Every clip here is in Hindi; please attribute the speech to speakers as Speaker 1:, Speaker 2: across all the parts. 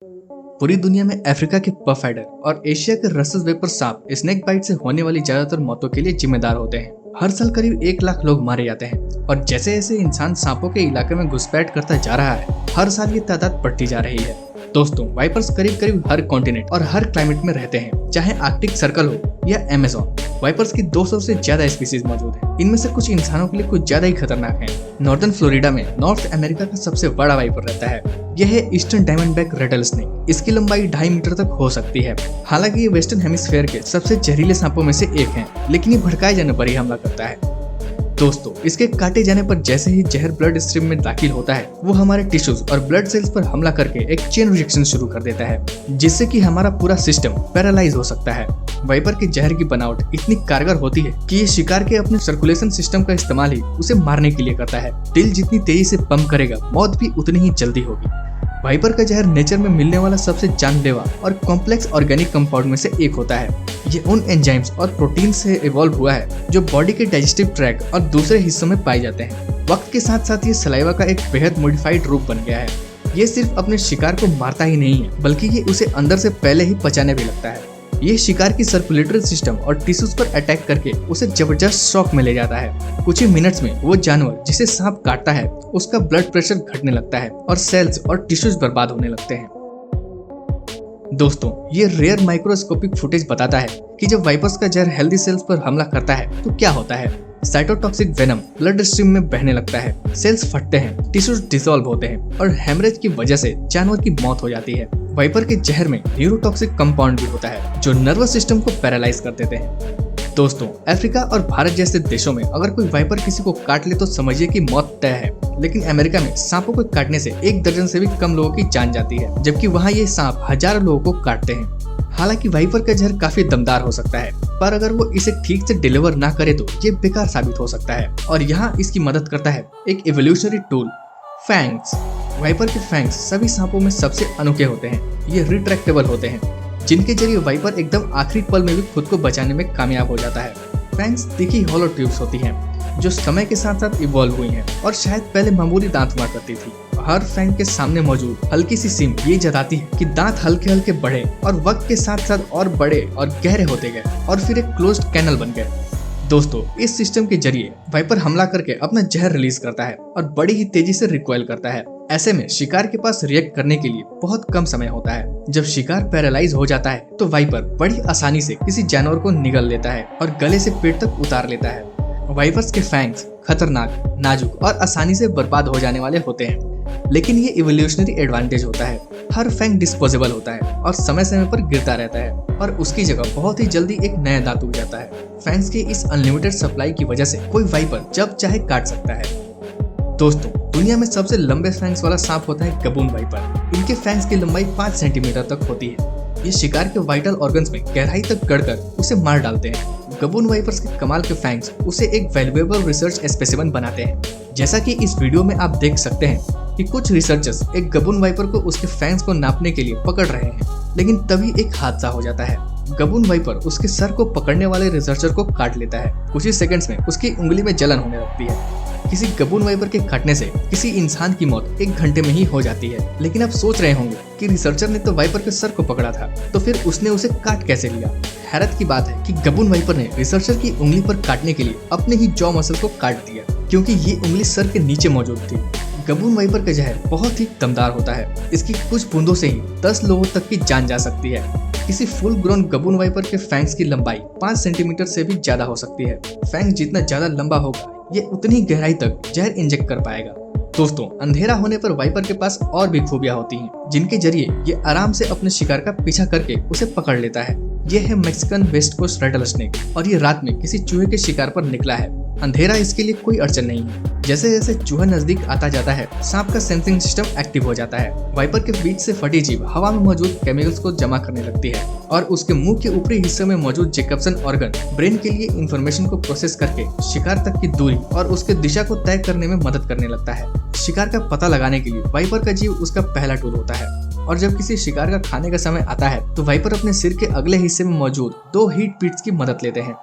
Speaker 1: पूरी दुनिया में अफ्रीका के पफ एडर और एशिया के रसेल वेपर सांप स्नेक बाइट से होने वाली ज्यादातर मौतों के लिए जिम्मेदार होते हैं। हर साल करीब 1 लाख लोग मारे जाते हैं और जैसे जैसे इंसान सांपों के इलाके में घुसपैठ करता जा रहा है, हर साल ये तादाद बढ़ती जा रही है। दोस्तों, वाइपर्स करीब करीब हर कॉन्टिनेंट और हर क्लाइमेट में रहते हैं, चाहे आर्कटिक सर्कल हो या अमेज़न। वाइपर्स की 200 से ज्यादा स्पीसीज मौजूद हैं। इनमें से कुछ इंसानों के लिए कुछ ज्यादा ही खतरनाक हैं। नॉर्दर्न फ्लोरिडा में नॉर्थ अमेरिका का सबसे बड़ा वाइपर रहता है। यह है ईस्टर्न डायमंडबैक रेटल स्नेक। इसकी लंबाई 2.5 मीटर तक हो सकती है। हालांकि ये वेस्टर्न हेमिस्फेयर के सबसे जहरीले सांपों में से एक है, लेकिन ये भड़काए जाने पर ही हमला करता है। दोस्तों, इसके काटे जाने पर जैसे ही जहर ब्लड स्ट्रीम में दाखिल होता है, वो हमारे टिश्यूज और ब्लड सेल्स पर हमला करके एक चेन रिएक्शन शुरू कर देता है, जिससे कि हमारा पूरा सिस्टम पैरालाइज हो सकता है। वाइपर के जहर की बनावट इतनी कारगर होती है कि ये शिकार के अपने सर्कुलेशन सिस्टम का इस्तेमाल ही उसे मारने के लिए करता है। दिल जितनी तेजी से पंप करेगा, मौत भी उतनी ही जल्दी होगी। वाइपर का जहर नेचर में मिलने वाला सबसे जानलेवा और कॉम्प्लेक्स ऑर्गेनिक कंपाउंड में से एक होता है। ये उन एंजाइम्स और प्रोटीन से इवॉल्व हुआ है जो बॉडी के डाइजेस्टिव ट्रैक्ट और दूसरे हिस्सों में पाए जाते हैं। वक्त के साथ साथ ये सलाइवा का एक बेहद मॉडिफाइड रूप बन गया है। ये सिर्फ अपने शिकार को मारता ही नहीं है, बल्कि ये उसे अंदर से पहले ही पचाने भी लगता है। ये शिकार की सर्कुलेटरी सिस्टम और टिश्यूज पर अटैक करके उसे जबरदस्त शॉक में ले जाता है। कुछ ही मिनट्स में वो जानवर जिसे सांप काटता है, उसका ब्लड प्रेशर घटने लगता है और सेल्स और टिश्यूज बर्बाद होने लगते हैं। दोस्तों, ये रेयर माइक्रोस्कोपिक फुटेज बताता है कि जब वाइपर्स का जहर हेल्दी सेल्स पर हमला करता है तो क्या होता है। साइटोटॉक्सिक वेनम ब्लड स्ट्रीम में बहने लगता है, सेल्स फटते हैं, टिश्यूज डिसॉल्व होते हैं और हेमरेज की वजह से जानवर की मौत हो जाती है। वाइपर के जहर में न्यूरोटॉक्सिक कंपाउंड भी होता है जो नर्वस सिस्टम को पैरालाइज कर देते हैं। दोस्तों, अफ्रीका और भारत जैसे देशों में अगर कोई वाइपर किसी को काट ले तो समझिए कि मौत तय है। लेकिन अमेरिका में सांपों को काटने से 1 दर्जन से भी कम लोगों की जान जाती है, जबकि वहाँ ये सांप हजारों लोगों को काटते हैं। हालांकि वाइपर का जहर काफी दमदार हो सकता है, पर अगर वो इसे ठीक से डिलीवर ना करे तो ये बेकार साबित हो सकता है। और यहाँ इसकी मदद करता है एक इवोल्यूशनरी टूल, फैंग्स। वाइपर के फैंग्स सभी सांपों में सबसे अनोखे होते हैं। ये रिट्रैक्टेबल होते हैं, जिनके जरिए वाइपर एकदम आखिरी पल में भी खुद को बचाने में कामयाब हो जाता है। फैंग्स तीखी हॉलो ट्यूब्स होती हैं, जो समय के साथ साथ इवॉल्व हुई हैं और शायद पहले मामूली दांत हुआ करती थी। हर फैंग के सामने मौजूद हल्की सी सीम ये जताती है कि दांत हल्के हल्के बढ़े और वक्त के साथ साथ और बड़े और गहरे होते गए और फिर एक क्लोज्ड कैनल बन गए। दोस्तों, इस सिस्टम के जरिए वाइपर हमला करके अपना जहर रिलीज करता है और बड़ी ही तेजी से रिकॉइल करता है। ऐसे में शिकार के पास रिएक्ट करने के लिए बहुत कम समय होता है। जब शिकार पैरालाइज हो जाता है तो वाइपर बड़ी आसानी से किसी जानवर को निगल लेता है और गले से पेट तक उतार लेता है। वाइपर्स के फैंग्स खतरनाक, नाजुक और आसानी से बर्बाद हो जाने वाले होते हैं, लेकिन ये इवोल्यूशनरी एडवांटेज होता है। हर फैंग डिस्पोजेबल होता है और समय समय पर गिरता रहता है और उसकी जगह बहुत ही जल्दी एक नया दांत उग जाता है। फैंग्स की इस अनलिमिटेड सप्लाई की वजह से कोई वाइपर जब चाहे काट सकता है। दोस्तों, दुनिया में सबसे लंबे फैंग्स वाला सांप होता है गबून वाइपर। इनके फैंग्स की लंबाई 5 सेंटीमीटर तक होती है। ये शिकार के वाइटल ऑर्गन्स में गहराई तक गड़कर उसे मार डालते हैं। गबून वाइपर्स के कमाल के फैंग्स उसे एक वैल्यूएबल रिसर्च स्पेसिमेन बनाते हैं। जैसा कि इस वीडियो में आप देख सकते हैं कि कुछ रिसर्चर्स एक गबून वाइपर को उसके फैंग्स को नापने के लिए पकड़ रहे हैं, लेकिन तभी एक हादसा हो जाता है। गबून वाइपर उसके सर को पकड़ने वाले रिसर्चर को काट लेता है। कुछ ही सेकंड्स में उसकी उंगली में जलन होने लगती है। किसी गबून वाइपर के काटने से किसी इंसान की मौत 1 घंटे में ही हो जाती है। लेकिन आप सोच रहे होंगे कि रिसर्चर ने तो वाइपर के सर को पकड़ा था, तो फिर उसने उसे काट कैसे लिया। हैरत की बात है कि गबून वाइपर ने रिसर्चर की उंगली पर काटने के लिए अपने ही जॉ मसल को काट दिया, क्योंकि ये उंगली सर के नीचे मौजूद थी। गबून वाइपर का जहर बहुत ही दमदार होता है। इसकी कुछ बूंदों से ही 10 लोगों तक की जान जा सकती है। किसी फुल ग्रोन गबून वाइपर के फैंग्स की लंबाई 5 सेंटीमीटर से भी ज्यादा हो सकती है। फैंग जितना ज्यादा लंबा होगा, ये उतनी गहराई तक जहर इंजेक्ट कर पाएगा। दोस्तों, अंधेरा होने पर वाइपर के पास और भी खूबियां होती हैं, जिनके जरिए ये आराम से अपने शिकार का पीछा करके उसे पकड़ लेता है। ये है Mexican west coast rattlesnake और ये रात में किसी चूहे के शिकार पर निकला है। अंधेरा इसके लिए कोई अड़चन नहीं है। जैसे जैसे चूहा नजदीक आता जाता है, सांप का सेंसिंग सिस्टम एक्टिव हो जाता है। वाइपर के बीच से फटी जीभ हवा में मौजूद केमिकल्स को जमा करने लगती है और उसके मुंह के ऊपरी हिस्से में मौजूद जैकबसन ऑर्गन ब्रेन के लिए इंफॉर्मेशन को प्रोसेस करके शिकार तक की दूरी और उसके दिशा को तय करने में मदद करने लगता है। शिकार का पता लगाने के लिए वाइपर का जीभ उसका पहला टूल होता है और जब किसी शिकार का खाने का समय आता है तो वाइपर अपने सिर के अगले हिस्से में मौजूद 2 हीट पिट्स की मदद लेते हैं।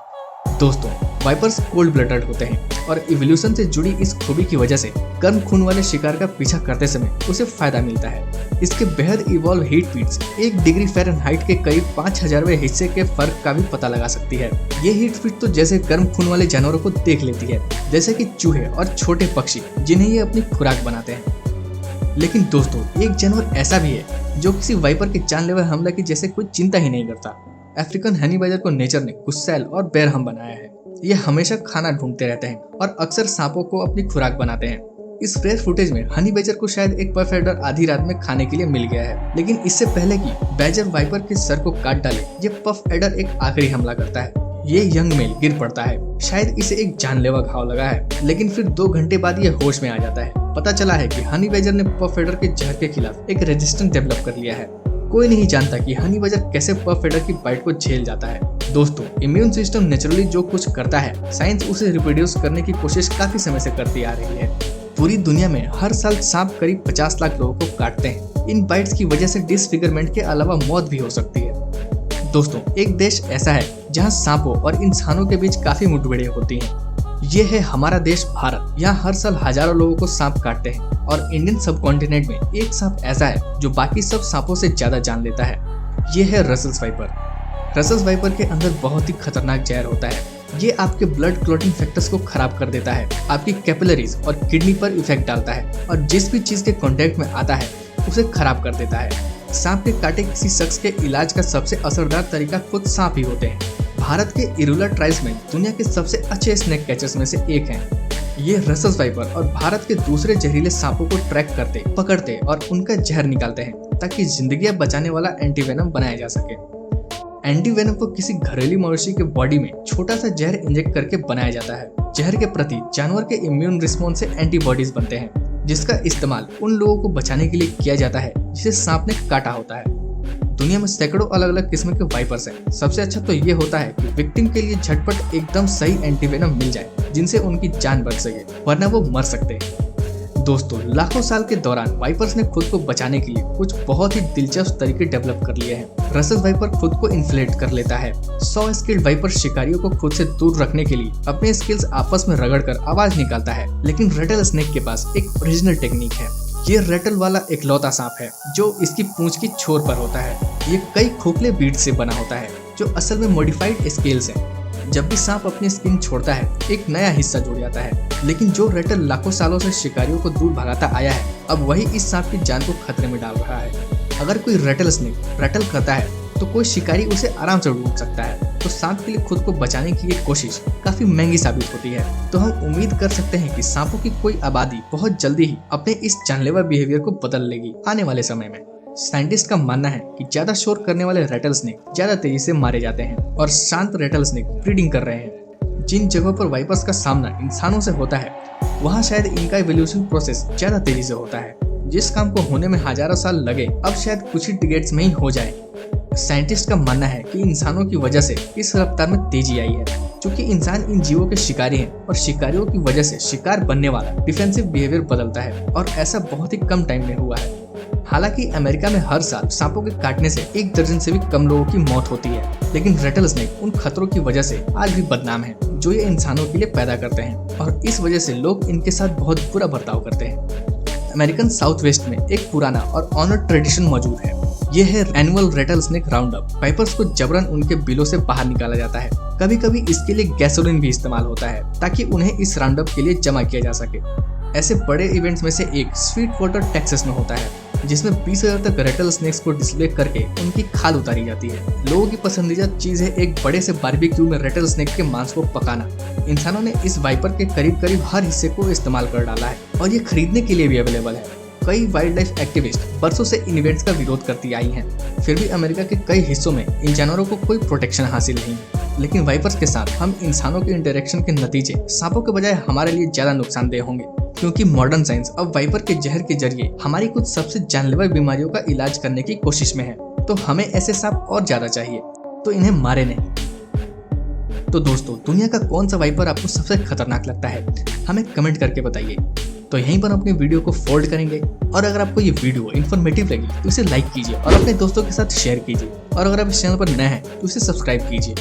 Speaker 1: दोस्तों, वाइपर्स कोल्ड ब्लडेड होते हैं और इवोल्यूशन से जुड़ी इस खूबी की वजह से गर्म खून वाले शिकार का पीछा करते समय उसे फायदा मिलता है। इसके बेहद evolve heat feeds 1 degree Fahrenheit के करीब 5000वें हिस्से के फर्क का भी पता लगा सकती है। ये हीट फीड तो जैसे गर्म खून वाले जानवरों को देख लेती है, जैसे कि चूहे और छोटे पक्षी जिन्हें ये अपनी खुराक बनाते हैं। लेकिन दोस्तों, एक जानवर ऐसा भी है जो किसी वाइपर के जानलेवा हमला की जैसे कोई चिंता ही नहीं करता। अफ्रीकन हनी बाइजर को नेचर ने गुस्सैल और बेरहम बनाया है। ये हमेशा खाना ढूंढते रहते हैं और अक्सर सांपों को अपनी खुराक बनाते हैं। इस रेयर फुटेज में हनी बैजर को शायद एक पफ एडर आधी रात में खाने के लिए मिल गया है, लेकिन इससे पहले कि बैजर वाइपर के सर को काट डाले, ये पफ एडर एक आखिरी हमला करता है। ये यंग मेल गिर पड़ता है, शायद इसे एक जानलेवा घाव लगा है, लेकिन फिर 2 घंटे बाद ये होश में आ जाता है। पता चला है कि हनी बैजर ने पफ एडर के जहर के खिलाफ एक रेजिस्टेंस डेवलप कर लिया है। कोई नहीं जानता कि हनी बैजर कैसे पफ एडर की बाइट को झेल जाता है। दोस्तों, इम्यून सिस्टम नेचुरली जो कुछ करता है, साइंस उसे रिप्रोड्यूस करने की कोशिश काफी समय से करती आ रही है। पूरी दुनिया में हर साल सांप करीब 50 लाख लोगों को काटते हैं। इन बाइट्स की वजह से डिसफिगरमेंट के अलावा मौत भी हो सकती है। दोस्तों, एक देश ऐसा है जहां सांपों और इंसानों के बीच काफी मुठभेड़ें होती हैं। ये है हमारा देश भारत। यहाँ हर साल हजारों लोगों को सांप काटते हैं और इंडियन सबकॉन्टिनेंट में एक सांप ऐसा है जो बाकी सब सांपों से ज्यादा जान लेता है। ये है रसेल्स वाइपर। रसेल्स वाइपर के अंदर बहुत ही खतरनाक जहर होता है। ये आपके ब्लड क्लॉटिंग फैक्टर्स को खराब कर देता है, आपकी कैपिलरीज और किडनी पर इफेक्ट डालता है और जिस भी चीज के कांटेक्ट में आता है उसे खराब कर देता है। सांप के काटे किसी शख्स के इलाज का सबसे असरदार तरीका खुद सांप ही होते हैं। भारत के इरुला ट्राइब्समैन दुनिया के सबसे अच्छे स्नेक कैचर्स में से एक हैं। ये रसेल्स वाइपर और भारत के दूसरे जहरीले सांपों को ट्रैक करते, पकड़ते और उनका जहर निकालते हैं ताकि जिंदगियां बचाने वाला एंटीवेनम बनाया जा सके। एंटीवेनम को किसी घरेलू मवेशी के बॉडी में छोटा सा जहर इंजेक्ट करके बनाया जाता है। जहर के प्रति जानवर के इम्यून रिस्पॉन्स से एंटीबॉडीज बनते हैं, जिसका इस्तेमाल उन लोगों को बचाने के लिए किया जाता है जिसे सांप ने काटा होता है। दुनिया में सैकड़ों अलग अलग किस्म के वाइपर्स हैं। सबसे अच्छा तो ये होता है कि विक्टिम के लिए झटपट एकदम सही एंटीवेनम मिल जाए जिनसे उनकी जान बच सके, वरना वो मर सकते हैं। दोस्तों, लाखों साल के दौरान वाइपर्स ने खुद को बचाने के लिए कुछ बहुत ही दिलचस्प तरीके डेवलप कर लिए हैं। रसेल्स वाइपर खुद को इन्फ्लेट कर लेता है। 100 स्किल्ड वाइपर शिकारियों को खुद से दूर रखने के लिए अपने स्किल्स आपस में रगड़कर आवाज निकालता है, लेकिन रेटल स्नेक के पास एक ओरिजिनल टेक्निक है। ये रेटल वाला इकलौता सांप है जो इसकी पूंछ की छोर पर होता है। ये कई खोखले बीड्स से बना होता है जो असल में मॉडिफाइड स्केल्स हैं। जब भी सांप अपनी स्किन छोड़ता है, एक नया हिस्सा जुड़ जाता है, लेकिन जो रेटल लाखों सालों से शिकारियों को दूर भगाता आया है, अब वही इस सांप की जान को खतरे में डाल रहा है। अगर कोई रेटल स्नेक रेटल करता है तो कोई शिकारी उसे आराम से ढूंढ सकता है, तो सांप के लिए खुद को बचाने की ये कोशिश काफी महंगी साबित होती है। तो हम उम्मीद कर सकते हैं कि सांपों की कोई आबादी बहुत जल्दी ही अपने इस जानलेवा बिहेवियर को बदल लेगी आने वाले समय में। साइंटिस्ट का मानना है कि ज्यादा शोर करने वाले रेटल स्नेक ज्यादा तेजी से मारे जाते हैं और शांत रेटल स्नेक ब्रीडिंग कर रहे हैं। जिन जगहों पर वाइपर्स का सामना इंसानों से होता है, वहाँ शायद इनका इवोल्यूशन प्रोसेस ज्यादा तेजी से होता है। जिस काम को होने में हजारों साल लगे, अब शायद कुछ ही डिकेड्स में ही हो जाए। साइंटिस्ट का मानना है कि इंसानों की वजह से इस रफ्तार में तेजी आई है, क्योंकि इंसान इन जीवों के शिकारी हैं और शिकारियों की वजह से शिकार बनने वाला डिफेंसिव बिहेवियर बदलता है, और ऐसा बहुत ही कम टाइम में हुआ है। हालांकि अमेरिका में हर साल सांपों के काटने से 1 दर्जन से भी कम लोगों की मौत होती है, लेकिन रेटल स्नेक उन खतरों की वजह से आज भी बदनाम है जो ये इंसानों के लिए पैदा करते हैं, और इस वजह से लोग इनके साथ बहुत बुरा बर्ताव करते हैं। अमेरिकन साउथ वेस्ट में एक पुराना और ऑनर्ड ट्रेडिशन मौजूद है। ये है annual rattlesnake round up. Vipers को जबरन उनके बिलों से बाहर निकाला जाता है। कभी कभी इसके लिए गैसोलीन भी इस्तेमाल होता है ताकि उन्हें इस राउंड अप के लिए जमा किया जा सके। ऐसे बड़े इवेंट्स में से एक स्वीट वाटर टेक्सास में होता है, जिसमें 20,000 तक रेटल स्नेक्स को डिस्प्ले करके उनकी खाल उतारी जाती है। लोगों की पसंदीदा चीज है एक बड़े से बारबेक्यू में रेटल स्नेक के मांस को पकाना। इंसानों ने इस वाइपर के करीब करीब हर हिस्से को इस्तेमाल कर डाला है, और ये खरीदने के लिए भी अवेलेबल है। कई वाइल्ड लाइफ एक्टिविस्ट बरसों से इन इवेंट्स का विरोध करती आई हैं, फिर भी अमेरिका के कई हिस्सों में इन जानवरों को कोई प्रोटेक्शन हासिल नहीं। लेकिन वाइपर्स के साथ हम इंसानों के इंटरेक्शन के नतीजे सांपों के बजाय हमारे लिए ज्यादा नुकसानदेह होंगे, क्योंकि मॉडर्न साइंस अब वाइपर के जहर के जरिए हमारी कुछ सबसे जानलेवा बीमारियों का इलाज करने की कोशिश में है। तो हमें ऐसे सांप और ज्यादा चाहिए, तो इन्हें मारे नहीं। तो दोस्तों, दुनिया का कौन सा वाइपर आपको सबसे खतरनाक लगता है, हमें कमेंट करके बताइए। तो यहीं पर अपने वीडियो को फोल्ड करेंगे, और अगर आपको ये वीडियो इन्फॉर्मेटिव लगी तो इसे लाइक कीजिए और अपने दोस्तों के साथ शेयर कीजिए, और अगर आप इस चैनल पर नए हैं तो इसे सब्सक्राइब कीजिए।